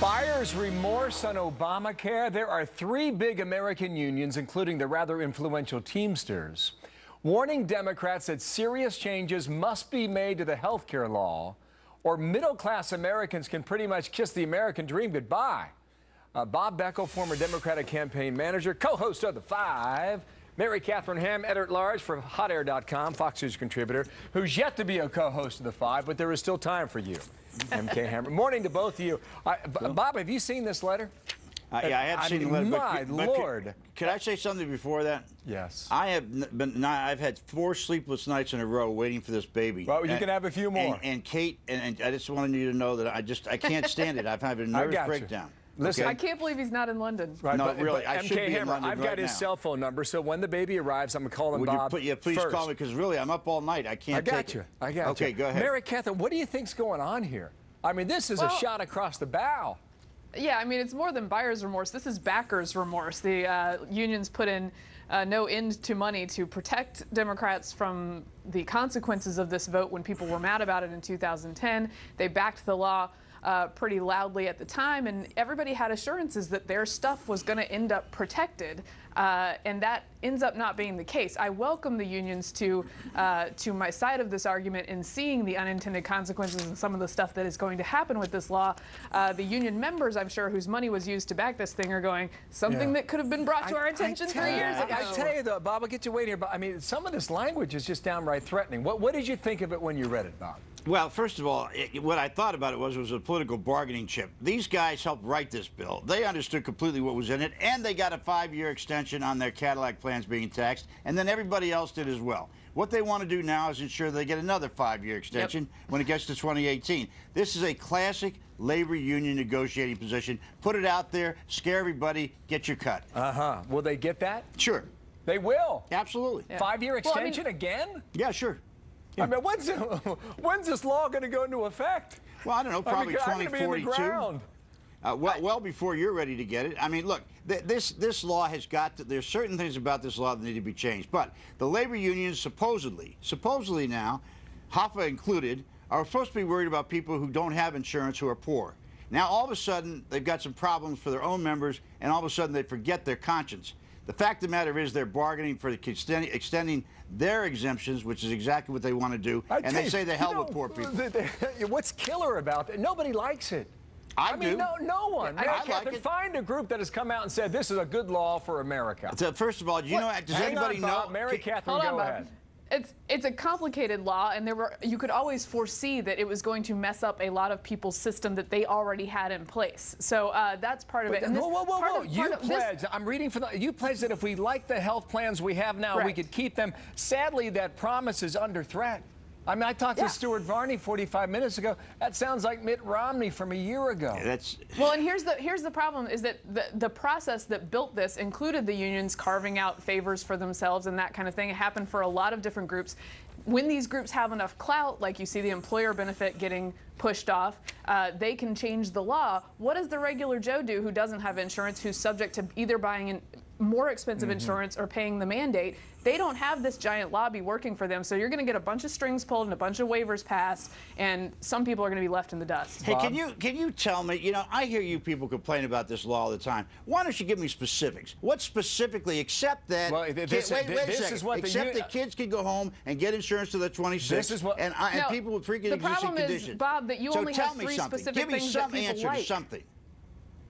Buyer's remorse on Obamacare. There are three big American unions, including the rather influential Teamsters, warning Democrats that serious changes must be made to the health care law, or middle-class Americans can pretty much kiss the American dream goodbye. Bob Beckel, former Democratic campaign manager, co-host of The Five. Mary Katharine Ham, editor-at-large for HotAir.com, Fox News contributor, who's yet to be a co-host of The Five, but there is still time for you. MK Hammer. Morning to both of you. Bob, have you seen this letter? Yeah, I have seen the letter. My Lord. Could I say something before that? Yes. I've had 4 sleepless nights in a row waiting for this baby. Well, you can have a few more. And Kate, and I just wanted you to know that I can't stand it. I've had a nervous breakdown. Listen, I can't believe he's not in London. Right, no, really, I should MK be Hammer, in London I've got his cell phone number, so when the baby arrives, I'm going to call him Bob please first. call me, because really, I'm up all night. I can't take it. I got you. Okay, go ahead. Mary Katharine, what do you think's going on here? I mean, this is a shot across the bow. Yeah, I mean, it's more than buyer's remorse. This is backer's remorse. The unions put in no end to money to protect Democrats from the consequences of this vote when people were mad about it in 2010. They backed the law pretty loudly at the time, and everybody had assurances that their stuff was going to end up protected, and that ends up not being the case. I welcome the unions to my side of this argument in seeing the unintended consequences and some of the stuff that is going to happen with this law. The union members, I'm sure, whose money was used to back this thing are going, something that could have been brought to our attention 3 years ago. I tell you, though, Bob, I'll get you waiting here, but I mean, some of this language is just downright threatening. What did you think of it when you read it, Bob? Well, first of all, what I thought about it was a political bargaining chip. These guys helped write this bill. They understood completely what was in it, and they got a 5-year extension on their Cadillac plans being taxed, and then everybody else did as well. What they want to do now is ensure they get another 5-year extension when it gets to 2018. This is a classic labor union negotiating position. Put it out there, scare everybody, get your cut. Will they get that? Sure. They will? Absolutely. Yeah. 5-year extension again? Yeah, sure. I mean, when's this law going to go into effect? Well, I don't know, probably 2042. Well before you're ready to get it. I mean, look, this law has got to, there's certain things about this law that need to be changed. But the labor unions supposedly now, Hoffa included, are supposed to be worried about people who don't have insurance who are poor. Now, all of a sudden, they've got some problems for their own members, and all of a sudden they forget their conscience. The fact of the matter is they're bargaining for extending their exemptions, which is exactly what they want to do, and they say the hell with poor people. What's killer about it? Nobody likes it. I mean, no one. I like it. Find a group that has come out and said this is a good law for America. So first of all, does anybody know? Mary Katharine, go ahead. It's a complicated law, and you could always foresee that it was going to mess up a lot of people's system that they already had in place. So that's part of it. And whoa! You pledged. I'm reading from you pledged that if we like the health plans we have now, we could keep them. Sadly, that promise is under threat. I mean, I talked to Stuart Varney 45 minutes ago. That sounds like Mitt Romney from a year ago. Well, and here's the problem is that the process that built this included the unions carving out favors for themselves and that kind of thing. It happened for a lot of different groups. When these groups have enough clout, like you see the employer benefit getting pushed off, they can change the law. What does the regular Joe do who doesn't have insurance, who's subject to either buying more expensive insurance or paying the mandate? They don't have this giant lobby working for them, so you're going to get a bunch of strings pulled and a bunch of waivers passed, and some people are going to be left in the dust. Hey, can you tell me, you know, I hear you people complain about this law all the time. Why don't you give me specifics? What specifically, except that, except that kids can go home and get insurance to the 26, and people with pre-existing conditions. The problem is, Bob, that you only have 3 specific things that people like. Give me some answer to something.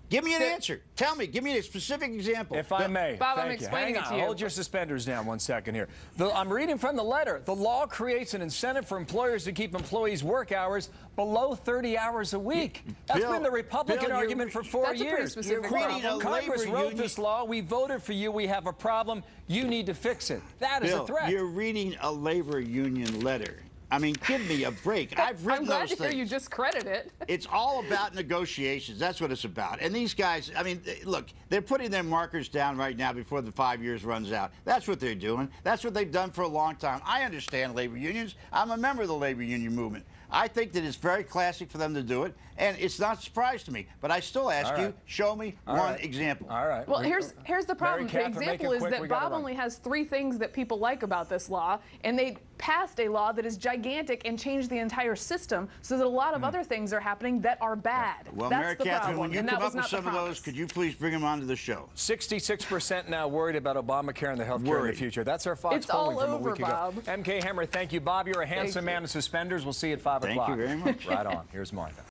Give me an answer. Tell me. Give me a specific example. If I may. Bob, I'm explaining it to you. Hold your suspenders down 1 second here. I'm reading from the letter. The law creates an incentive for employers to keep employees' work hours below 30 hours a week. That's been the Republican argument for 4 years. Congress wrote this law. We voted for you. We have a problem. You need to fix it. That is a threat. You're reading a labor union letter. I mean, give me a break. I've written those things. I'm glad to hear you discredit it. It's all about negotiations. That's what it's about. And these guys, I mean, look, they're putting their markers down right now before the 5 years runs out. That's what they're doing. That's what they've done for a long time. I understand labor unions. I'm a member of the labor union movement. I think that it's very classic for them to do it, and it's not a surprise to me. But I still ask you, show me one example. All right. Well, here's the problem. The example is that Bob only has 3 things that people like about this law, and passed a law that is gigantic and changed the entire system so that a lot of other things are happening that are bad. Well, That's Mary the Katharine, problem, when you and come that up was with not the some of those, promise. could you please bring them onto the show? 66% now worried about Obamacare and the health care in the future. That's our Fox It's polling all from a over, week ago. Bob. MK Hammer, thank you. Bob, you're a handsome man in suspenders. We'll see you at 5 o'clock. Thank you very much. Right on. Here's Martha.